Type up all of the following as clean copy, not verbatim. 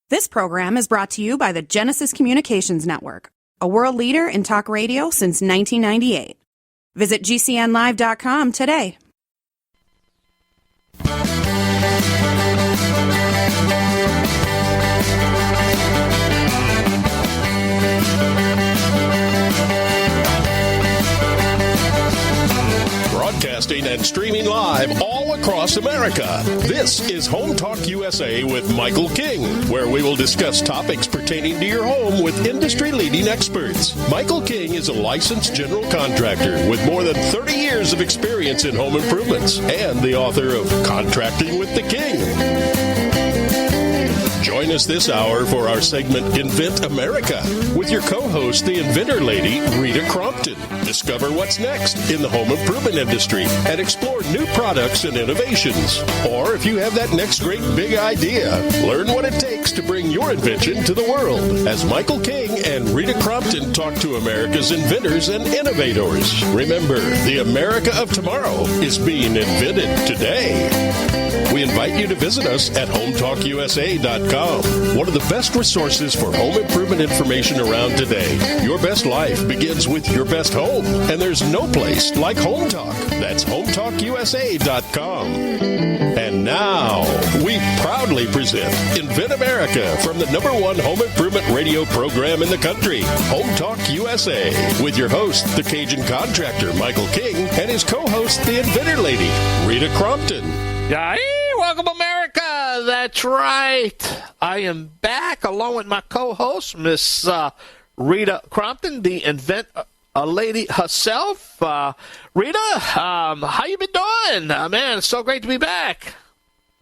This program is brought to you by the Genesis Communications Network, a world leader in talk radio since 1998. Visit GCNlive.com today. Broadcasting and streaming live all across America. This is Home Talk USA with Michael King, where we will discuss topics pertaining to your home with industry-leading experts. Michael King is a licensed general contractor with more than 30 years of experience in home improvements and the author of Contracting with the King. Join us this hour for our segment Invent America with your co-host, the Inventor Lady, Rita Crompton. Discover what's next in the home improvement industry and explore new products and innovations. Or if you have that next great big idea, learn what it takes to bring your invention to the world as Michael King and Rita Crompton talk to America's inventors and innovators. Remember, the America of tomorrow is being invented today. We invite you to visit us at HomeTalkUSA.com, one of the best resources for home improvement information around today. Your best life begins with your best home, and there's no place like Home Talk. That's HomeTalkUSA.com. And now, we proudly present Invent America from the #1 home improvement radio program in the country, Home Talk USA, with your host, the Cajun contractor, Michael King, and his co-host, the Inventor Lady, Rita Crompton. Hey, welcome, America. That's right. I am back along with my co-host, Miss Rita Crompton, the Inventor Lady herself. Rita, how you been doing? Man, it's so great to be back.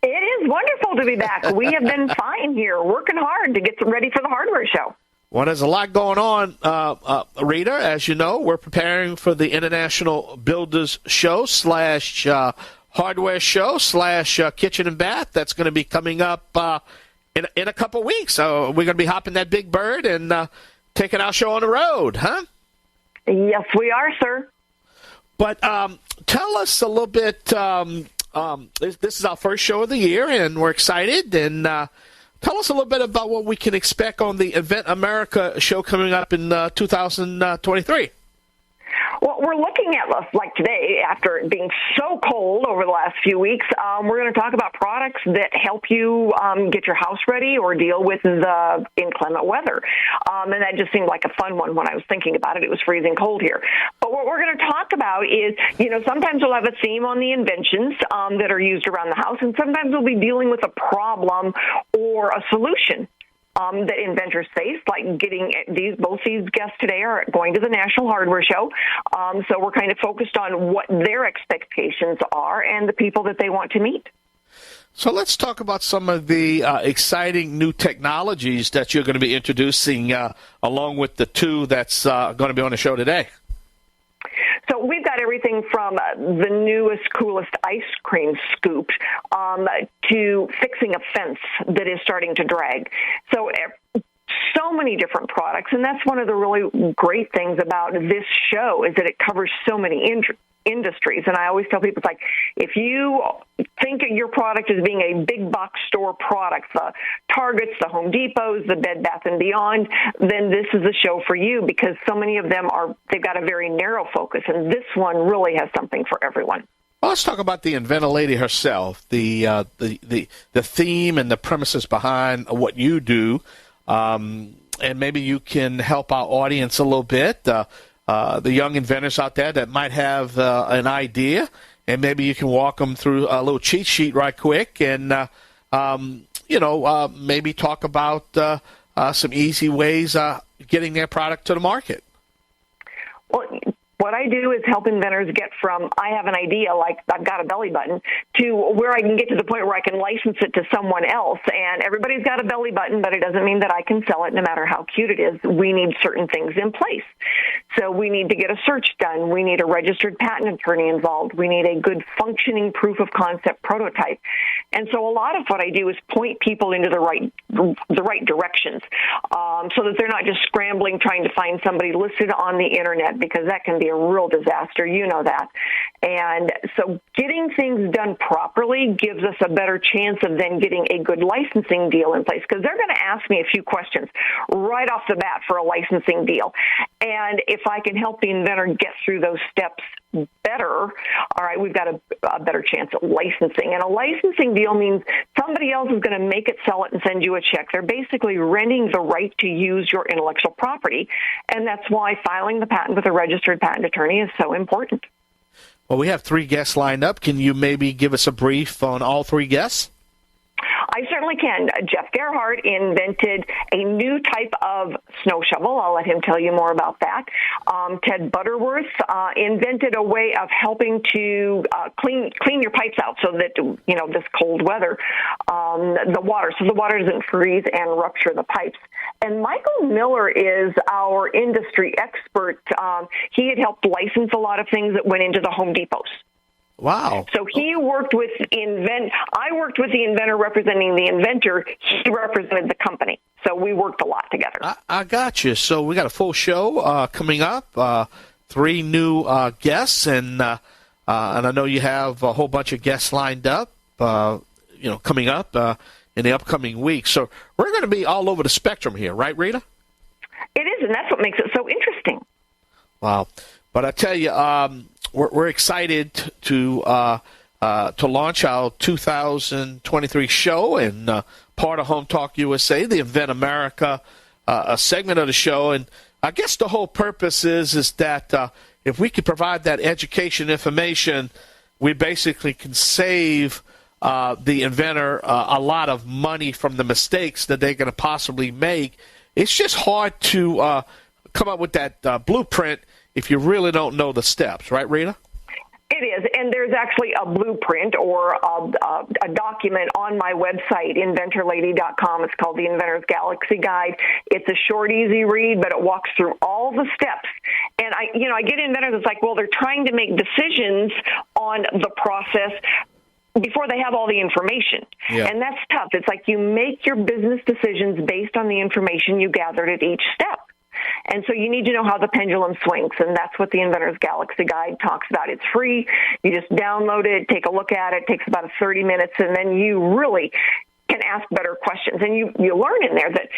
It is wonderful to be back. We have been fine here, working hard to get ready for the hardware show. Well, there's a lot going on, Rita. As you know, we're preparing for the International Builders Show / hardware show / kitchen and bath. That's going to be coming up in a couple weeks. So we're going to be hopping that big bird and taking our show on the road, huh? Yes, we are, sir. But tell us a little bit. This is our first show of the year, and we're excited. And tell us a little bit about what we can expect on the Invent America show coming up in 2023. Well, we're looking at, like today, after it being so cold over the last few weeks, we're going to talk about products that help you get your house ready or deal with the inclement weather. And that just seemed like a fun one when I was thinking about it. It was freezing cold here. But what we're going to talk about is, sometimes we'll have a theme on the inventions that are used around the house, and sometimes we'll be dealing with a problem or a solution that inventors face, like getting both these guests today are going to the National Hardware Show. So we're kind of focused on what their expectations are and the people that they want to meet. So let's talk about some of the exciting new technologies that you're going to be introducing along with the two that's going to be on the show today. So we've got everything from the newest, coolest ice cream scoop to fixing a fence that is starting to drag. So many different products, and that's one of the really great things about this show is that it covers so many industries. And I always tell people, it's like, if you think of your product as being a big box store product, the Targets, the Home Depots, the Bed Bath & Beyond, then this is the show for you, because so many of them they've got a very narrow focus, and this one really has something for everyone. Well, let's talk about the Inventor Lady herself, the theme and the premises behind what you do, and maybe you can help our audience a little bit. The young inventors out there that might have an idea, and maybe you can walk them through a little cheat sheet right quick and, maybe talk about some easy ways getting their product to the market. Well, what I do is help inventors get from, I have an idea, like I've got a belly button, to where I can get to the point where I can license it to someone else. And everybody's got a belly button, but it doesn't mean that I can sell it no matter how cute it is. We need certain things in place. So we need to get a search done. We need a registered patent attorney involved. We need a good functioning proof of concept prototype. And so a lot of what I do is point people into the right directions, so that they're not just scrambling trying to find somebody listed on the internet, because that can be a real disaster. You know that. And so getting things done properly gives us a better chance of then getting a good licensing deal in place, because they're going to ask me a few questions right off the bat for a licensing deal. And if I can help the inventor get through those steps better, all right, we've got a better chance at licensing. And a licensing deal means somebody else is going to make it, sell it, and send you a check. They're basically renting the right to use your intellectual property, and that's why filing the patent with a registered patent attorney is so important. Well, we have 3 guests lined up. Can you maybe give us a brief on all 3 guests? I certainly can. Jeff Gerhardt invented a new type of snow shovel. I'll let him tell you more about that. Ted Butterworth invented a way of helping to clean your pipes out so that, this cold weather, the water doesn't freeze and rupture the pipes. And Michael Miller is our industry expert. He had helped license a lot of things that went into the Home Depots. Wow. So he worked with I worked with the inventor representing the inventor. He represented the company. So we worked a lot together. I got you. So we got a full show coming up, 3 new guests, and I know you have a whole bunch of guests lined up, coming up in the upcoming weeks. So we're going to be all over the spectrum here, right, Rita? It is, and that's what makes it so interesting. Wow. But I tell you, we're excited to launch our 2023 show, and part of Home Talk USA, the Invent America a segment of the show. And I guess the whole purpose is that if we could provide that education information, we basically can save the inventor a lot of money from the mistakes that they're going to possibly make. It's just hard to come up with that blueprint if you really don't know the steps, right, Rita? It is, and there's actually a blueprint or a document on my website, InventorLady.com. It's called the Inventor's Galaxy Guide. It's a short, easy read, but it walks through all the steps. And I get inventors that's like, well, they're trying to make decisions on the process before they have all the information. Yeah. And that's tough. It's like you make your business decisions based on the information you gathered at each step. And so you need to know how the pendulum swings, and that's what the Inventor's Galaxy Guide talks about. It's free. You just download it, take a look at it. It takes about 30 minutes, and then you really can ask better questions. And you learn in there that,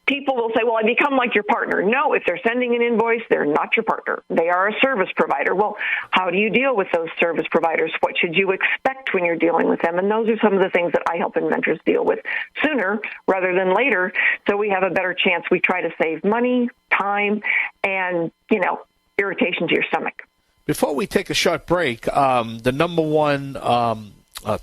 people will say, well, I become like your partner. No, if they're sending an invoice, they're not your partner. They are a service provider. Well, how do you deal with those service providers? What should you expect when you're dealing with them? And those are some of the things that I help inventors deal with sooner rather than later, so we have a better chance. We try to save money, time, and, irritation to your stomach. Before we take a short break, the number one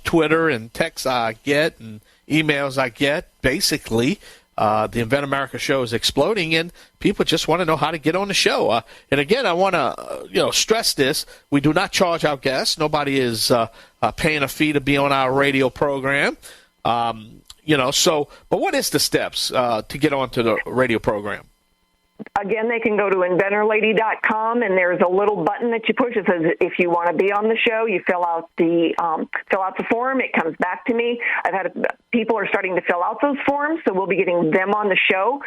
Twitter and texts I get and emails I get, basically, the Invent America show is exploding, and people just want to know how to get on the show. And again, I want to stress this: we do not charge our guests. Nobody is paying a fee to be on our radio program. So, but what is the steps to get onto the radio program? Again, they can go to InventorLady.com, and there's a little button that you push. It says, if you want to be on the show, you fill out the form. It comes back to me. I've had people are starting to fill out those forms, so we'll be getting them on the show.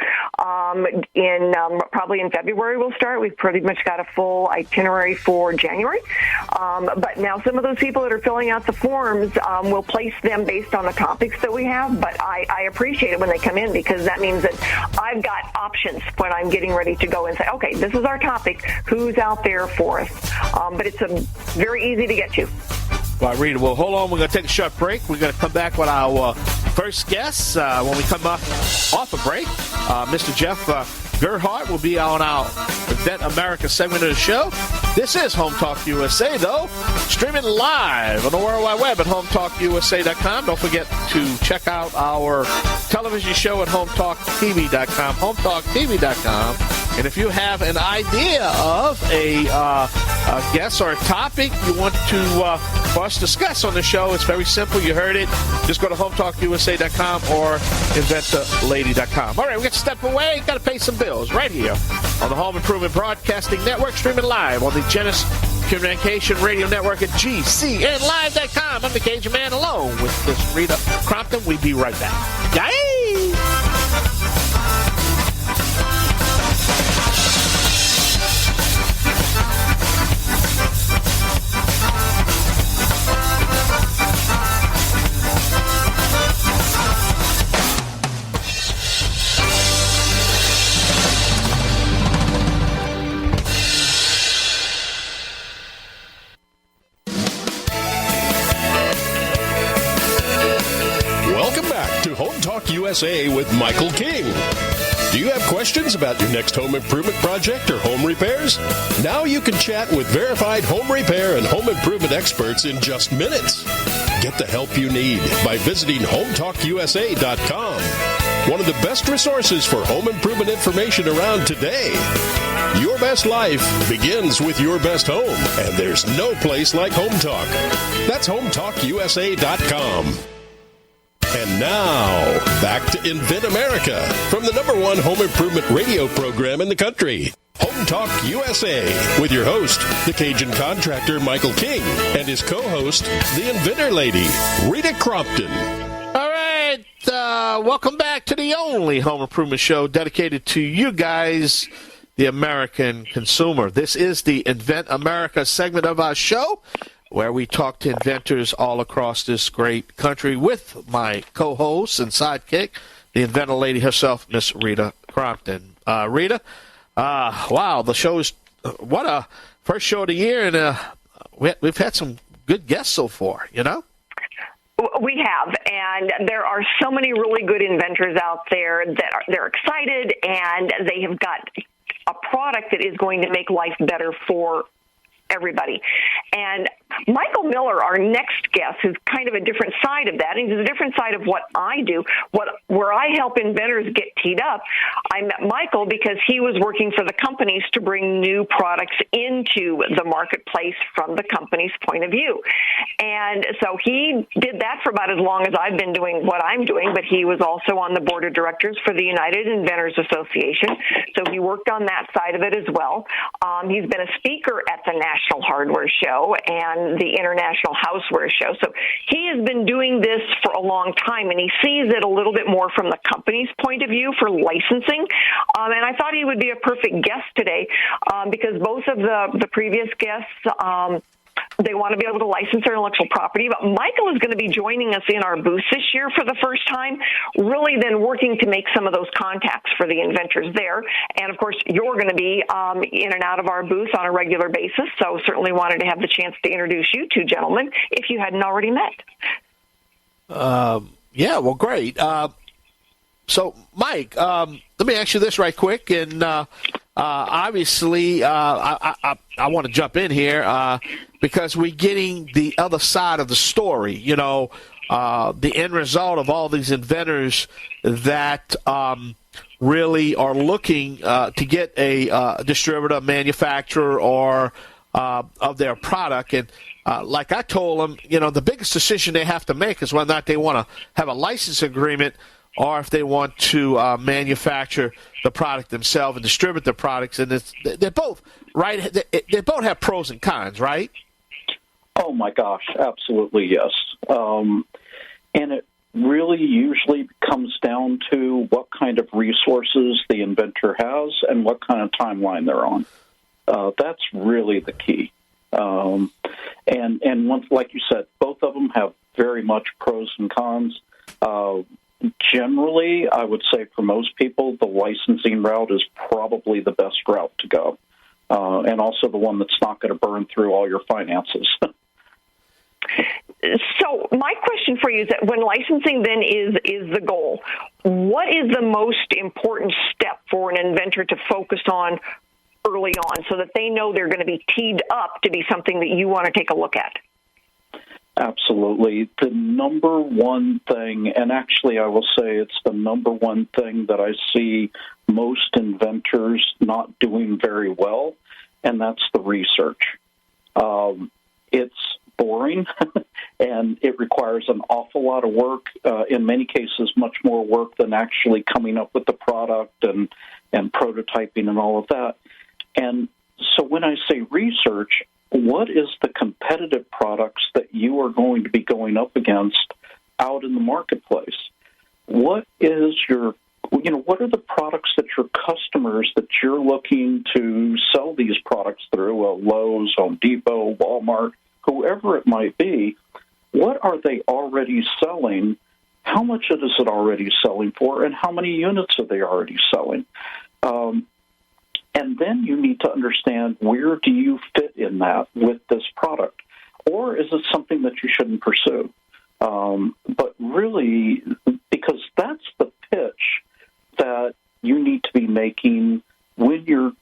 Probably in February we'll start. We've pretty much got a full itinerary for January. But now some of those people that are filling out the forms, we'll place them based on the topics that we have. But I appreciate it when they come in, because that means that I've got options when I'm getting ready to go and say, okay, this is our topic. Who's out there for us? But it's very easy to get to. All right, Rita, well, hold on. We're going to take a short break. We're going to come back with our first guest when we come off a break. Mr. Jeff Gerhardt will be on our Invent America segment of the show. This is Home Talk USA, though, streaming live on the World Wide Web at HomeTalkUSA.com. Don't forget to check out our television show at HomeTalkTV.com, HomeTalkTV.com. And if you have an idea of a guest or a topic you want for us to discuss on the show, it's very simple. You heard it. Just go to HomeTalkUSA.com or InventorLady.com. All right, we got to step away. Got to pay some bills right here on the Home Improvement Broadcasting Network, streaming live on the Genesis Communication Radio Network at GCNlive.com. I'm the Cajun Man alone with Miss Rita Crompton. We'll be right back. Yay! USA with Michael King. Do you have questions about your next home improvement project or home repairs? Now you can chat with verified home repair and home improvement experts in just minutes. Get the help you need by visiting HometalkUSA.com. One of the best resources for home improvement information around today. Your best life begins with your best home, and there's no place like Home Talk. That's HometalkUSA.com. And now, back to Invent America from the #1 home improvement radio program in the country. Home Talk USA with your host, the Cajun contractor Michael King, and his co-host, the Inventor Lady, Rita Crompton. All right, welcome back to the only home improvement show dedicated to you guys, the American consumer. This is the Invent America segment of our show, where we talk to inventors all across this great country with my co-host and sidekick, the Inventor Lady herself, Miss Rita Crompton. Rita, wow, the show's, what a first show of the year, and we've had some good guests so far, you know? We have, and there are so many really good inventors out there that they're excited, and they have got a product that is going to make life better for everybody. And Michael Miller, our next guest, is kind of a different side of that. And he's a different side of what I do. Where I help inventors get teed up, I met Michael because he was working for the companies to bring new products into the marketplace from the company's point of view. And so he did that for about as long as I've been doing what I'm doing, but he was also on the board of directors for the United Inventors Association. So he worked on that side of it as well. He's been a speaker at the National Hardware Show and the International Houseware Show. So he has been doing this for a long time, and he sees it a little bit more from the company's point of view for licensing. And I thought he would be a perfect guest today because both of the previous guests, they want to be able to license their intellectual property. But Michael is going to be joining us in our booth this year for the first time, really then working to make some of those contacts for the inventors there. And, of course, you're going to be in and out of our booth on a regular basis, so certainly wanted to have the chance to introduce you two gentlemen if you hadn't already met. Yeah, well, great. So, Mike, let me ask you this right quick, and obviously I want to jump in here because we're getting the other side of the story, you know, the end result of all these inventors that really are looking to get a distributor, manufacturer, or of their product. And like I told them, you know, the biggest decision they have to make is whether or not they want to have a license agreement or if they want to manufacture the product themselves and distribute the products. And they're both, right? They both have pros and cons, right? Oh, my gosh, absolutely, yes. And it really usually comes down to what kind of resources the inventor has and what kind of timeline they're on. That's really the key. And once, like you said, both of them have very much pros and cons. Generally, I would say for most people, the licensing route is probably the best route to go, and also the one that's not going to burn through all your finances. So my question for you is that when licensing then is the goal, what is the most important step for an inventor to focus on early on so that they know they're going to be teed up to be something that you want to take a look at? Absolutely. The number one thing, and actually I will say it's the number one thing that I see most inventors not doing very well, and that's the research. It's boring, and it requires an awful lot of work, in many cases much more work than actually coming up with the product and prototyping and all of that. And so when I say research, what is the competitive products that you are going to be going up against out in the marketplace? What is what are the products that your customers that you're looking to sell these products through, Lowe's, Home Depot, Walmart, whoever it might be, what are they already selling? How much is it already selling for, and how many units are they already selling? And then you need to understand, where do you fit in that with this product? Or is it something that you shouldn't pursue? But really, because that's the pitch that you need to be making when you're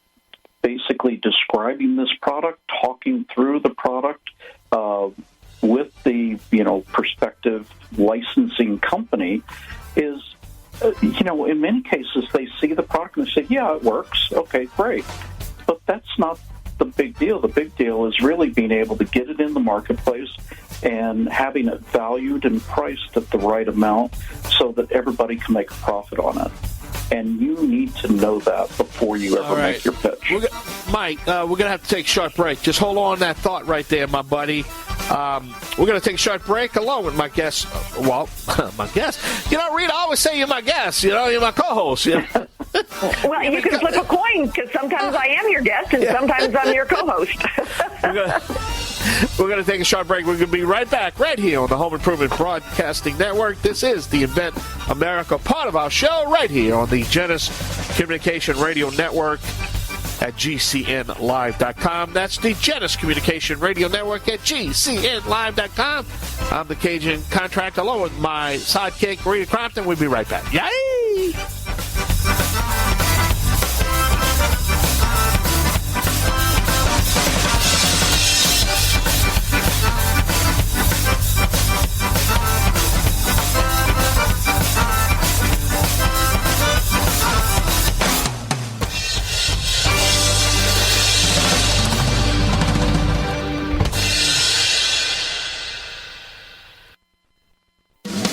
basically describing this product, talking through the product with the prospective licensing company, is in many cases they see the product and they say, yeah, it works, okay, great. But that's not the big deal. The big deal is really being able to get it in the marketplace and having it valued and priced at the right amount so that everybody can make a profit on it. And you need to know that before you ever make your pitch. Mike, we're going to have to take a short break. Just hold on that thought right there, my buddy. We're going to take a short break along with my guest. Well, my guest. Rita, I always say you're my guest. You're my co-host. Well, you can flip a coin, because sometimes I am your guest and sometimes I'm your co-host. We're going to take a short break. We're going to be right back right here on the Home Improvement Broadcasting Network. This is the Invent America part of our show right here on the Genesis Communication Radio Network at GCNlive.com. That's the Genesis Communication Radio Network at GCNlive.com. I'm the Cajun Contractor along with my sidekick, Rita Crompton. We'll be right back. Yay!